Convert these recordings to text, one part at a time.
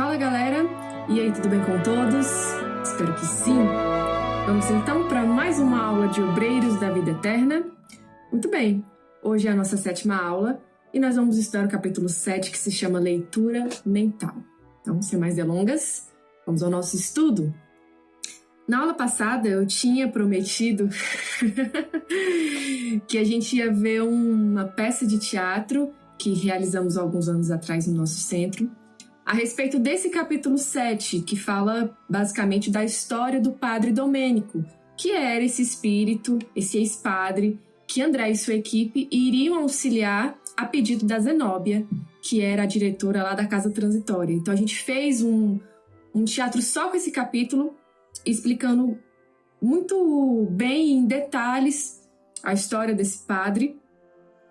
Fala galera, e aí, tudo bem com todos? Espero que sim. Vamos então para mais uma aula de Obreiros da Vida Eterna? Muito bem, hoje é a nossa 7ª aula e nós vamos estudar o capítulo 7, que se chama Leitura Mental. Então, sem mais delongas, vamos ao nosso estudo. Na aula passada eu tinha prometido que a gente ia ver uma peça de teatro que realizamos alguns anos atrás no nosso centro, a respeito desse capítulo 7, que fala basicamente da história do padre Domênico, que era esse espírito, esse ex-padre, que André e sua equipe iriam auxiliar a pedido da Zenóbia, que era a diretora lá da Casa Transitória. Então a gente fez um teatro só com esse capítulo, explicando muito bem em detalhes a história desse padre.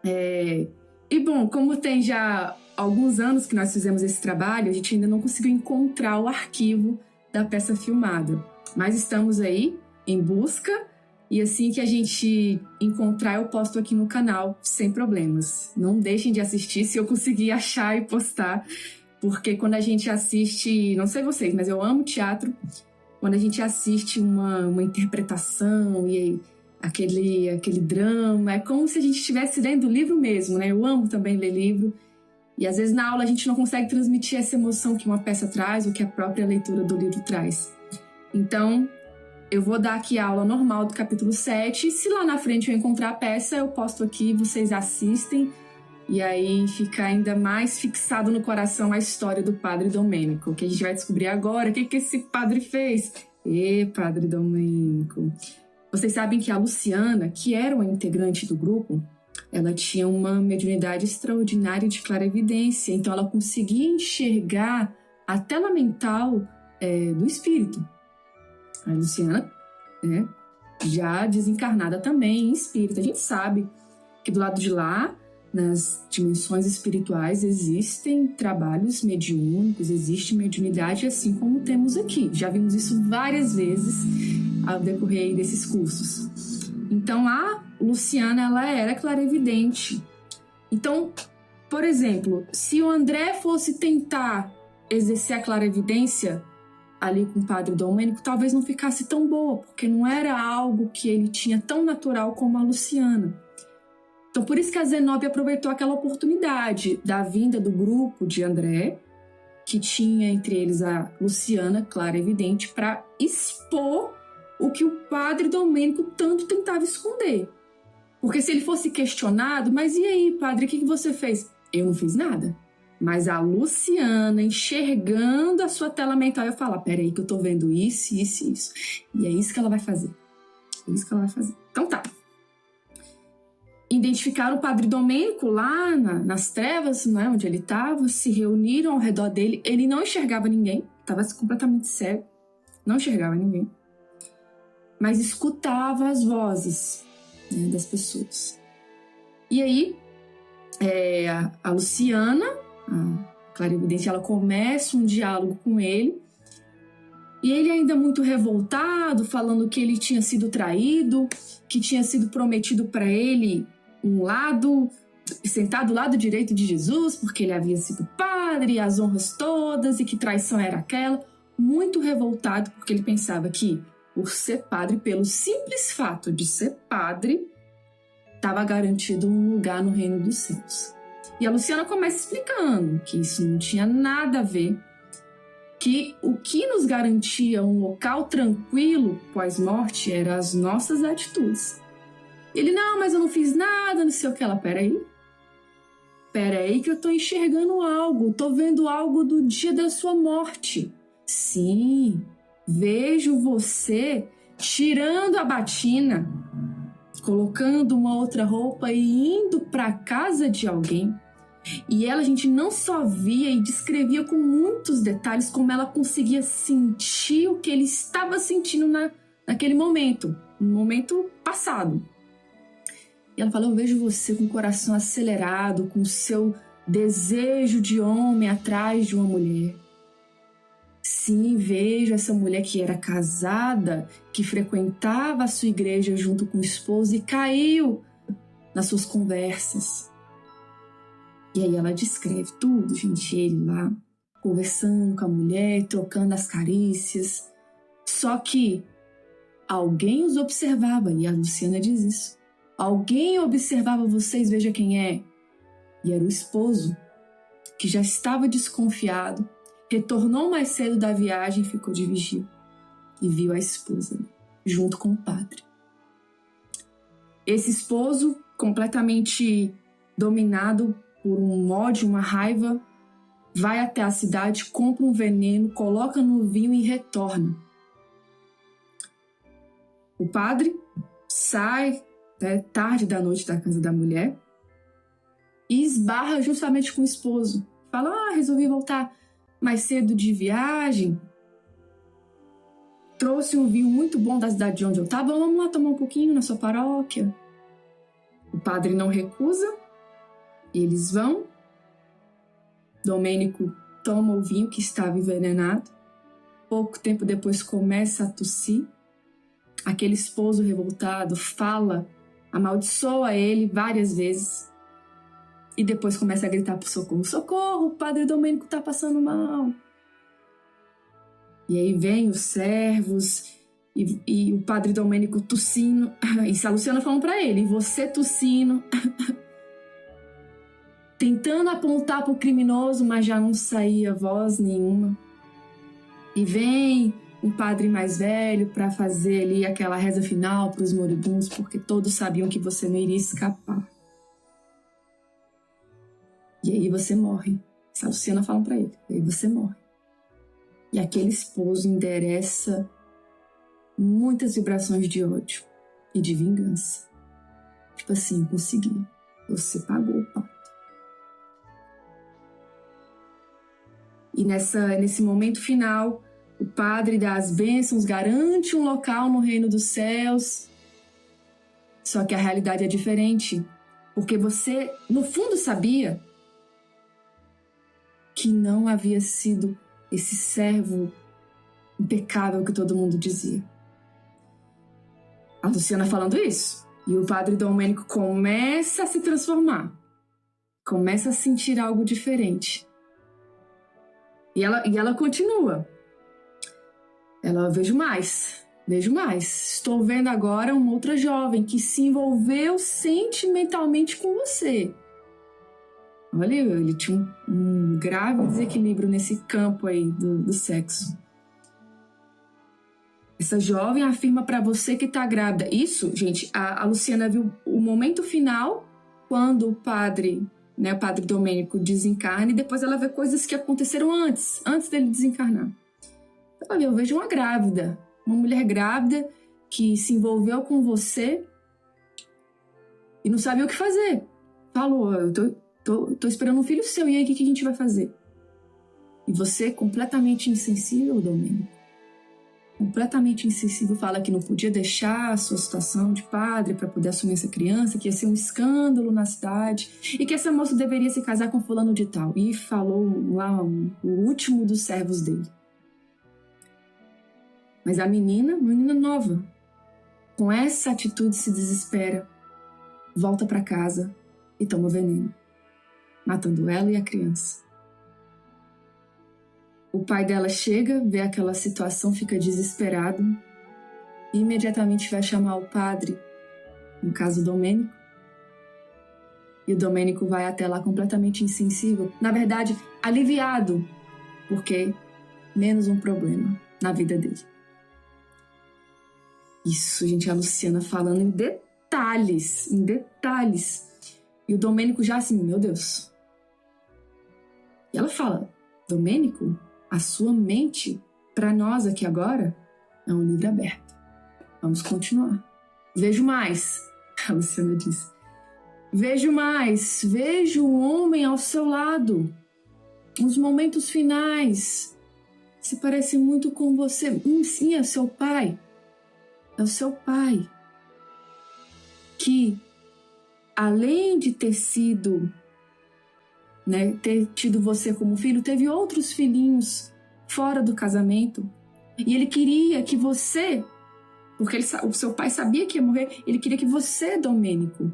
E bom, como tem já alguns anos que nós fizemos esse trabalho, a gente ainda não conseguiu encontrar o arquivo da peça filmada. Mas estamos aí em busca e assim que a gente encontrar, eu posto aqui no canal sem problemas. Não deixem de assistir se eu conseguir achar e postar, porque quando a gente assiste, não sei vocês, mas eu amo teatro. Quando a gente assiste uma interpretação e aquele drama, é como se a gente estivesse lendo o livro mesmo, né? Eu amo também ler livro. E às vezes na aula a gente não consegue transmitir essa emoção que uma peça traz ou que a própria leitura do livro traz. Então, eu vou dar aqui a aula normal do capítulo 7. E se lá na frente eu encontrar a peça, eu posto aqui, vocês assistem. E aí fica ainda mais fixado no coração a história do padre Domênico, que a gente vai descobrir agora o que esse padre fez. Padre Domênico. Vocês sabem que a Luciana, que era uma integrante do grupo, ela tinha uma mediunidade extraordinária de clarevidência, então ela conseguia enxergar a tela mental do espírito. A Luciana, já desencarnada também em espírito. A gente sabe que do lado de lá, nas dimensões espirituais, existem trabalhos mediúnicos, existe mediunidade, assim como temos aqui. Já vimos isso várias vezes ao decorrer desses cursos. Então, a Luciana, ela era clarividente. Então, por exemplo, se o André fosse tentar exercer a clarividência ali com o padre Domênico, talvez não ficasse tão boa, porque não era algo que ele tinha tão natural como a Luciana. Então, por isso que a Zenóbia aproveitou aquela oportunidade da vinda do grupo de André, que tinha entre eles a Luciana, clarividente, para expor o que o padre Domênico tanto tentava esconder. Porque se ele fosse questionado, mas e aí, padre, o que você fez? Eu não fiz nada. Mas a Luciana, enxergando a sua tela mental, ia falar, peraí que eu tô vendo isso, isso e isso. E é isso que ela vai fazer. É isso que ela vai fazer. Então tá. Identificaram o padre Domênico lá nas trevas, né, onde ele estava, se reuniram ao redor dele. Ele não enxergava ninguém, estava completamente cego, não enxergava ninguém, mas escutava as vozes, né, das pessoas. E aí, a Luciana, a clarividente, ela começa um diálogo com ele, e ele ainda muito revoltado, falando que ele tinha sido traído, que tinha sido prometido para ele sentado do lado direito de Jesus, porque ele havia sido padre, as honras todas, e que traição era aquela. Muito revoltado, porque ele pensava que, por ser padre, pelo simples fato de ser padre, estava garantido um lugar no reino dos céus. E a Luciana começa explicando que isso não tinha nada a ver, que o que nos garantia um local tranquilo pós-morte eram as nossas atitudes. Ele, não, mas eu não fiz nada, não sei o que. Ela, peraí que eu tô enxergando algo, tô vendo algo do dia da sua morte. Sim, vejo você tirando a batina, colocando uma outra roupa e indo pra casa de alguém. E ela, a gente não só via e descrevia com muitos detalhes como ela conseguia sentir o que ele estava sentindo naquele momento, no momento passado. E ela fala, eu vejo você com o coração acelerado, com o seu desejo de homem atrás de uma mulher. Sim, vejo essa mulher que era casada, que frequentava a sua igreja junto com o esposo e caiu nas suas conversas. E aí ela descreve tudo, gente, ele lá conversando com a mulher, trocando as carícias. Só que alguém os observava, e a Luciana diz isso. Alguém observava vocês, veja quem é. E era o esposo, que já estava desconfiado, retornou mais cedo da viagem e ficou de vigia. E viu a esposa, junto com o padre. Esse esposo, completamente dominado por um ódio, uma raiva, vai até a cidade, compra um veneno, coloca no vinho e retorna. O padre sai tarde da noite da casa da mulher e esbarra justamente com o esposo. Fala, resolvi voltar mais cedo de viagem, trouxe um vinho muito bom da cidade de onde eu estava, vamos lá tomar um pouquinho na sua paróquia. O padre não recusa, e eles vão. Domênico toma o vinho que estava envenenado. Pouco tempo depois começa a tossir. Aquele esposo revoltado fala, amaldiçoa ele várias vezes. E depois começa a gritar por socorro. Socorro, o padre Domênico está passando mal. E aí vem os servos e o padre Domênico tossindo. E a Luciana falando para ele, e você tossindo... tentando apontar para o criminoso, mas já não saía voz nenhuma. E vem um padre mais velho para fazer ali aquela reza final para os moribundos, porque todos sabiam que você não iria escapar. E aí você morre. Essa Luciana fala para ele, e aí você morre. E aquele esposo endereça muitas vibrações de ódio e de vingança. Tipo assim, consegui. Você pagou o pato. E nesse momento final, o padre dá as bênçãos, garante um local no reino dos céus. Só que a realidade é diferente. Porque você, no fundo, sabia que não havia sido esse servo impecável que todo mundo dizia. A Luciana falando isso. E o padre Domênico começa a se transformar. Começa a sentir algo diferente. E ela continua. Ela, vejo mais. Estou vendo agora uma outra jovem que se envolveu sentimentalmente com você. Olha, ele tinha um grave desequilíbrio nesse campo aí do sexo. Essa jovem afirma para você que está grávida. Isso, gente, a Luciana viu o momento final, quando o padre Domênico desencarna, e depois ela vê coisas que aconteceram antes dele desencarnar. Então, eu vejo uma grávida, uma mulher grávida que se envolveu com você e não sabia o que fazer. Falou, eu tô esperando um filho seu, e aí o que a gente vai fazer? E você, completamente insensível, Domênico, completamente insensível, fala que não podia deixar a sua situação de padre para poder assumir essa criança, que ia ser um escândalo na cidade e que essa moça deveria se casar com fulano de tal. E falou lá o último dos servos dele. Mas a menina nova, com essa atitude se desespera, volta para casa e toma veneno, matando ela e a criança. O pai dela chega, vê aquela situação, fica desesperado e imediatamente vai chamar o padre, no caso o Domênico. E o Domênico vai até lá completamente insensível, na verdade, aliviado, porque menos um problema na vida dele. Isso, gente, a Luciana falando em detalhes. E o Domênico já assim, meu Deus. E ela fala, Domênico, a sua mente, para nós aqui agora, é um livro aberto. Vamos continuar. Vejo mais, a Luciana disse. Vejo mais, vejo um homem ao seu lado. Os momentos finais se parecem muito com você. Sim, é seu pai. É o seu pai. Que, além de ter sido... ter tido você como filho, teve outros filhinhos fora do casamento, e ele queria que você, porque o seu pai sabia que ia morrer, ele queria que você, Domênico,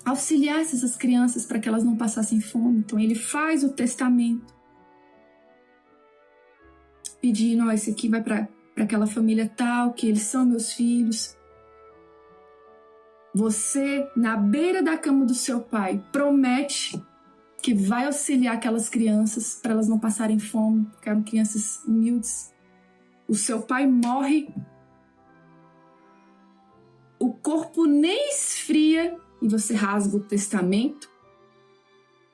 auxiliasse essas crianças para que elas não passassem fome. Então ele faz o testamento. pedindo, ó, esse aqui vai para aquela família tal, que eles são meus filhos. Você, na beira da cama do seu pai, promete que vai auxiliar aquelas crianças para elas não passarem fome, porque eram crianças humildes. O seu pai morre, o corpo nem esfria e você rasga o testamento,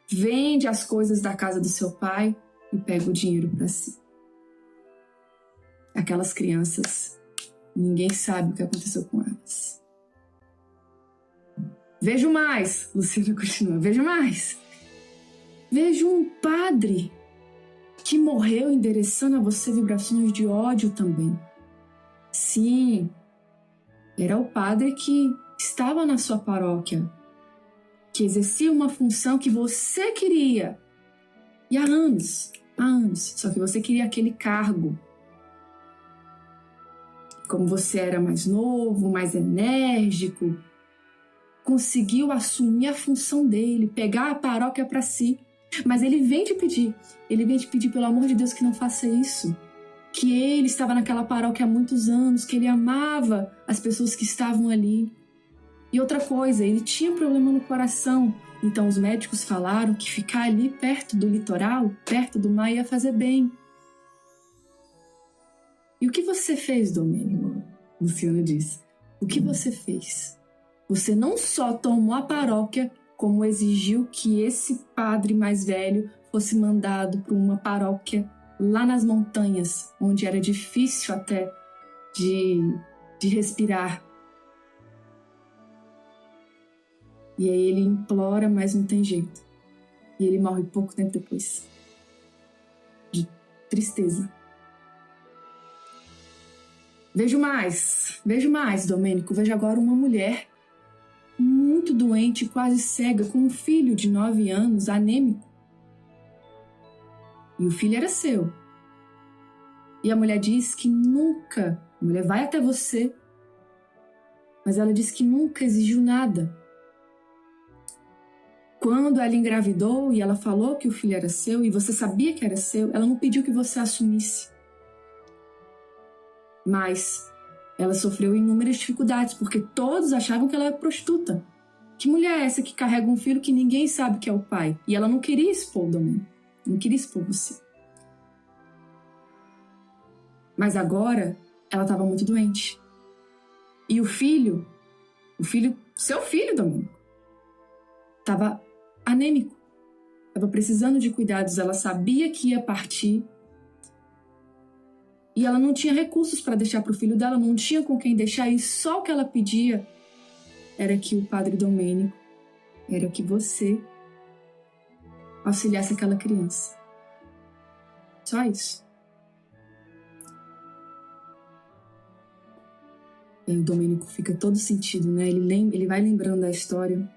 vende as coisas da casa do seu pai e pega o dinheiro para si. Aquelas crianças, ninguém sabe o que aconteceu com elas. Vejo mais, Luciana continua, vejo mais. Vejo um padre que morreu endereçando a você vibrações de ódio também. Sim, era o padre que estava na sua paróquia, que exercia uma função que você queria. E há anos, só que você queria aquele cargo. Como você era mais novo, mais enérgico, conseguiu assumir a função dele, pegar a paróquia para si. Mas ele vem te pedir, pelo amor de Deus, que não faça isso. Que ele estava naquela paróquia há muitos anos, que ele amava as pessoas que estavam ali. E outra coisa, ele tinha um problema no coração. Então os médicos falaram que ficar ali perto do litoral, perto do mar, ia fazer bem. E o que você fez, Domênico? Luciana disse. O que você fez? Você não só tomou a paróquia, como exigiu que esse padre mais velho fosse mandado para uma paróquia lá nas montanhas, onde era difícil até de respirar. E aí ele implora, mas não tem jeito. E ele morre pouco tempo depois. De tristeza. Vejo mais, Domênico. Vejo agora uma mulher muito doente, quase cega, com um filho de 9 anos, anêmico. E o filho era seu. E a mulher diz que nunca, a mulher vai até você, mas ela diz que nunca exigiu nada. Quando ela engravidou e ela falou que o filho era seu, e você sabia que era seu, ela não pediu que você assumisse. Mas ela sofreu inúmeras dificuldades, porque todos achavam que ela era prostituta. Que mulher é essa que carrega um filho que ninguém sabe que é o pai? E ela não queria expor o Domênico, não queria expor você. Mas agora, ela estava muito doente. E o filho, seu filho, Domênico, estava anêmico, estava precisando de cuidados. Ela sabia que ia partir e ela não tinha recursos para deixar para o filho dela, não tinha com quem deixar, e só o que ela pedia era que o padre Domênico, era que você auxiliasse aquela criança. Só isso. E aí o Domênico fica todo sentido, né? Ele vai lembrando da história.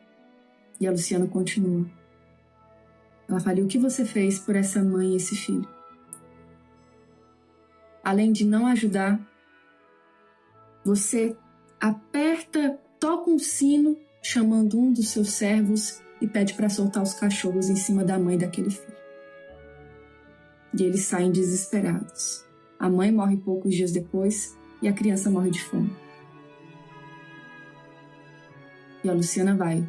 E a Luciana continua. Ela fala: e o que você fez por essa mãe e esse filho? Além de não ajudar, você toca um sino chamando um dos seus servos e pede para soltar os cachorros em cima da mãe daquele filho. E eles saem desesperados. A mãe morre poucos dias depois e a criança morre de fome. E a Luciana vai.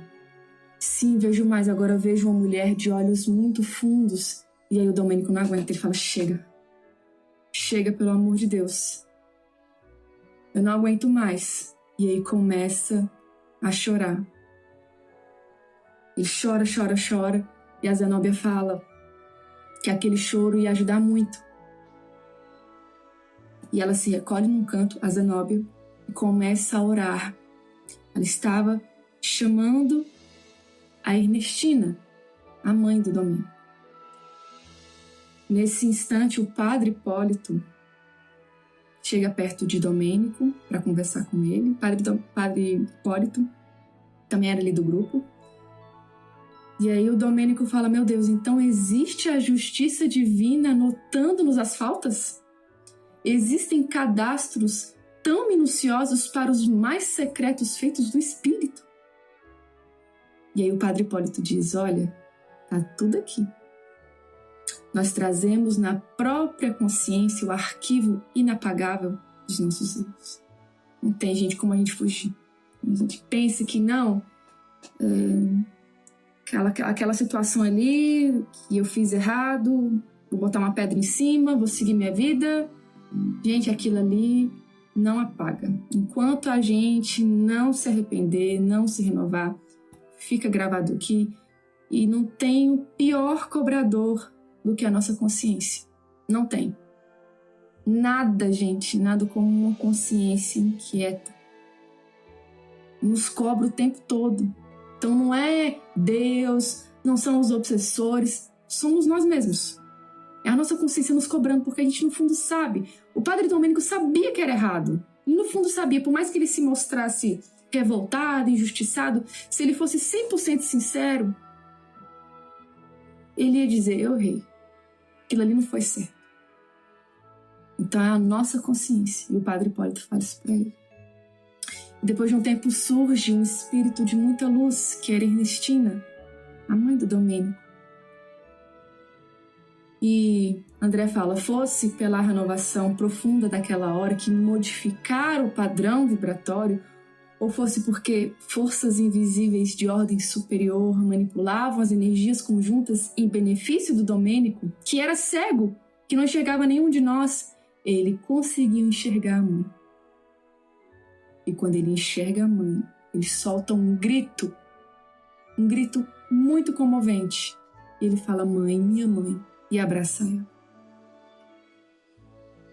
Sim, vejo mais. Agora vejo uma mulher de olhos muito fundos. E aí o Domênico não aguenta. Ele fala: chega. Chega, pelo amor de Deus. Eu não aguento mais. E aí começa a chorar. Ele chora, chora, chora. E a Zenóbia fala que aquele choro ia ajudar muito. E ela se recolhe num canto, a Zenóbia, e começa a orar. Ela estava chamando a Ernestina, a mãe do Domênico. Nesse instante, o padre Hipólito chega perto de Domênico para conversar com ele. Padre Hipólito também era ali do grupo. E aí o Domênico fala: meu Deus, então existe a justiça divina anotando-nos as faltas? Existem cadastros tão minuciosos para os mais secretos feitos do Espírito? E aí o padre Hipólito diz: olha, tá tudo aqui. nós trazemos na própria consciência o arquivo inapagável dos nossos erros. Não tem, gente, como a gente fugir. A gente pensa que não, aquela situação ali, que eu fiz errado, vou botar uma pedra em cima, vou seguir minha vida. Gente, aquilo ali não apaga. Enquanto a gente não se arrepender, não se renovar, fica gravado aqui. E não tem o pior cobrador do que a nossa consciência. Não tem. Nada, gente, nada como uma consciência inquieta. Nos cobra o tempo todo. Então não é Deus, não são os obsessores, somos nós mesmos. É a nossa consciência nos cobrando, porque a gente no fundo sabe. O padre Domênico sabia que era errado. E no fundo sabia, por mais que ele se mostrasse revoltado, injustiçado, se ele fosse 100% sincero, ele ia dizer, eu errei. Aquilo ali não foi certo. Então é a nossa consciência. E o padre Hipólito fala isso para ele. Depois de um tempo surge um espírito de muita luz, que era Ernestina, a mãe do Domênico. E André fala, fosse pela renovação profunda daquela hora que modificara o padrão vibratório, ou fosse porque forças invisíveis de ordem superior manipulavam as energias conjuntas em benefício do Domênico, que era cego, que não enxergava nenhum de nós, ele conseguiu enxergar a mãe. E quando ele enxerga a mãe, ele solta um grito muito comovente. E ele fala, mãe, minha mãe, e abraça ela.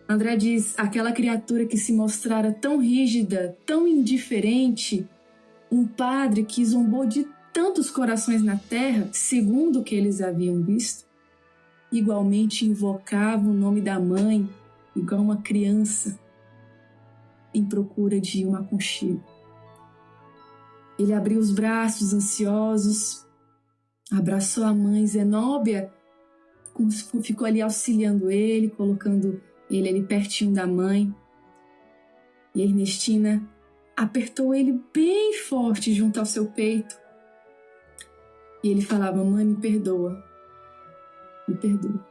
André diz, aquela criatura que se mostrara tão rígida, tão indiferente, um padre que zombou de tantos corações na terra, segundo o que eles haviam visto, igualmente invocava o nome da mãe, igual uma criança, em procura de um aconchego. Ele abriu os braços ansiosos, abraçou a mãe Zenóbia, ficou ali auxiliando ele, colocando ele ali pertinho da mãe. E a Ernestina apertou ele bem forte junto ao seu peito. E ele falava, mãe, me perdoa. Me perdoa.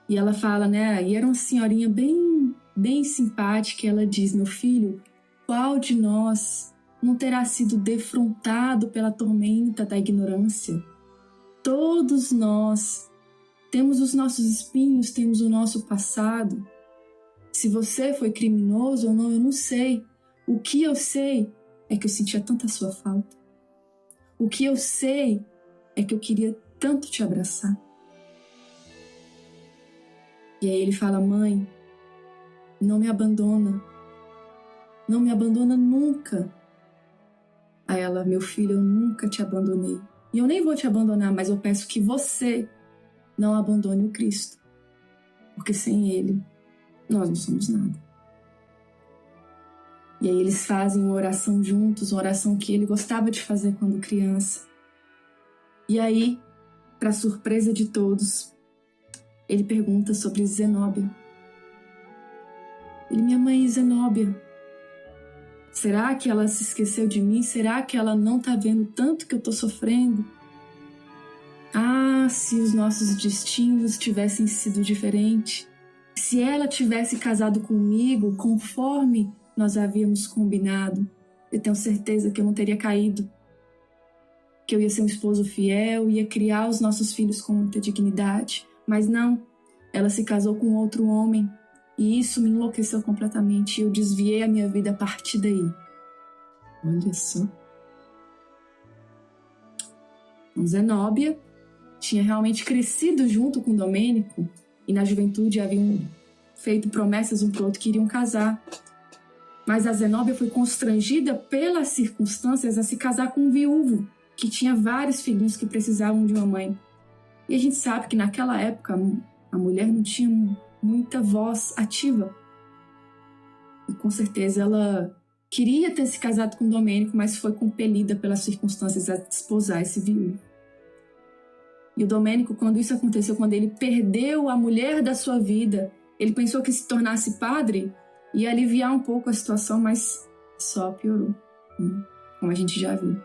E ela fala, né? E era uma senhorinha bem simpática. Ela diz, meu filho, qual de nós não terá sido defrontado pela tormenta da ignorância? Todos nós temos os nossos espinhos, temos o nosso passado. Se você foi criminoso ou não, eu não sei. O que eu sei é que eu sentia tanta sua falta. O que eu sei é que eu queria tanto te abraçar. E aí ele fala, mãe, não me abandona. Não me abandona nunca. Aí ela, meu filho, eu nunca te abandonei. E eu nem vou te abandonar, mas eu peço que você não abandone o Cristo. Porque sem ele, nós não somos nada. E aí eles fazem uma oração juntos, uma oração que ele gostava de fazer quando criança. E aí, para surpresa de todos, ele pergunta sobre Zenóbia. Ele, minha mãe Zenóbia, será que ela se esqueceu de mim? Será que ela não está vendo tanto que eu estou sofrendo? Ah, se os nossos destinos tivessem sido diferentes. Se ela tivesse casado comigo conforme nós havíamos combinado, eu tenho certeza que eu não teria caído. Que eu ia ser um esposo fiel, ia criar os nossos filhos com muita dignidade. Mas não, ela se casou com outro homem. E isso me enlouqueceu completamente. E eu desviei a minha vida a partir daí. Olha só. Então, Zenóbia tinha realmente crescido junto com Domênico. E na juventude haviam feito promessas um para o outro que iriam casar. Mas a Zenóbia foi constrangida pelas circunstâncias a se casar com um viúvo, que tinha vários filhinhos que precisavam de uma mãe. E a gente sabe que naquela época a mulher não tinha muita voz ativa. E com certeza ela queria ter se casado com Domênico, mas foi compelida pelas circunstâncias a desposar esse viúvo. E o Domênico, quando isso aconteceu, quando ele perdeu a mulher da sua vida, ele pensou que se tornasse padre ia aliviar um pouco a situação, mas só piorou, né? Como a gente já viu.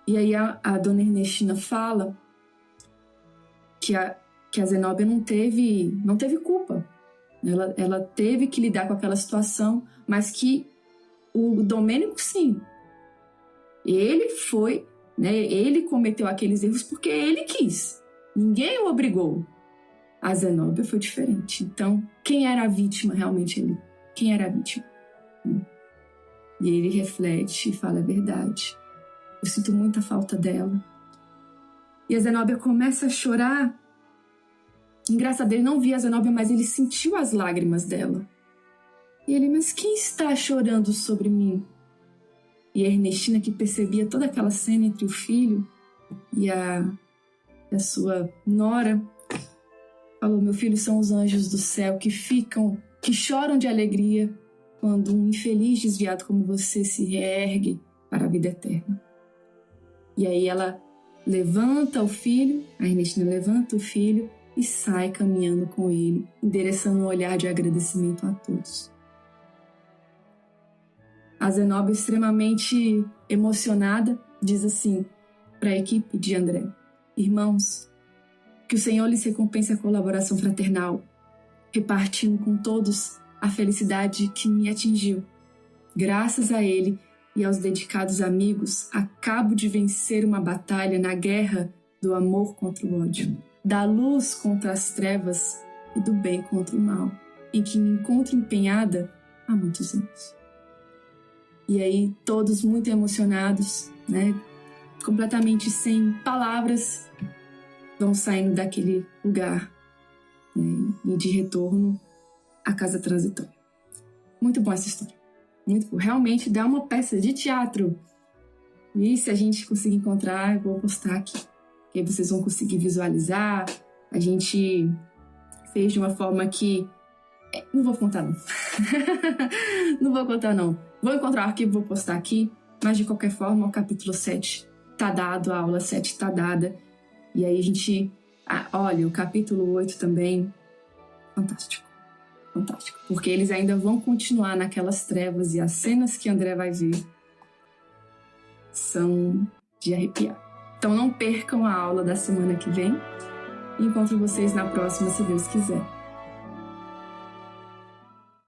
E aí a dona Ernestina fala que a Zenóbia não teve culpa. Ela teve que lidar com aquela situação, mas que o Domênico, sim. Ele foi, né? Ele cometeu aqueles erros porque ele quis. Ninguém o obrigou. A Zenóbia foi diferente. Então, quem era a vítima realmente ali? Quem era a vítima? E ele reflete e fala a verdade. Eu sinto muita falta dela. E a Zenóbia começa a chorar. Engraçado, ele não via a Zenóbia, mas ele sentiu as lágrimas dela. E ele, mas quem está chorando sobre mim? E a Ernestina, que percebia toda aquela cena entre o filho e a sua nora, falou, meu filho, são os anjos do céu que choram de alegria quando um infeliz desviado como você se reergue para a vida eterna. E aí ela levanta o filho, a Ernestina levanta o filho e sai caminhando com ele, endereçando um olhar de agradecimento a todos. A Zenóbia, extremamente emocionada, diz assim para a equipe de André, irmãos, que o Senhor lhes recompense a colaboração fraternal, repartindo com todos a felicidade que me atingiu. Graças a ele e aos dedicados amigos, acabo de vencer uma batalha na guerra do amor contra o ódio, da luz contra as trevas e do bem contra o mal, em que me encontro empenhada há muitos anos. E aí, todos muito emocionados, né? Completamente sem palavras, vão saindo daquele lugar, né? E de retorno à casa transitória. Muito bom essa história. Muito bom. Realmente dá uma peça de teatro. E se a gente conseguir encontrar, eu vou postar aqui. Que aí vocês vão conseguir visualizar. A gente fez de uma forma que... Não vou contar, não. Não vou contar, não. Vou encontrar o arquivo, vou postar aqui. Mas, de qualquer forma, o capítulo 7 tá dado, a aula 7 tá dada. E aí a gente... olha, o capítulo 8 também... Fantástico. Fantástico. Porque eles ainda vão continuar naquelas trevas e as cenas que André vai ver são de arrepiar. Então não percam a aula da semana que vem. Encontro vocês na próxima, se Deus quiser.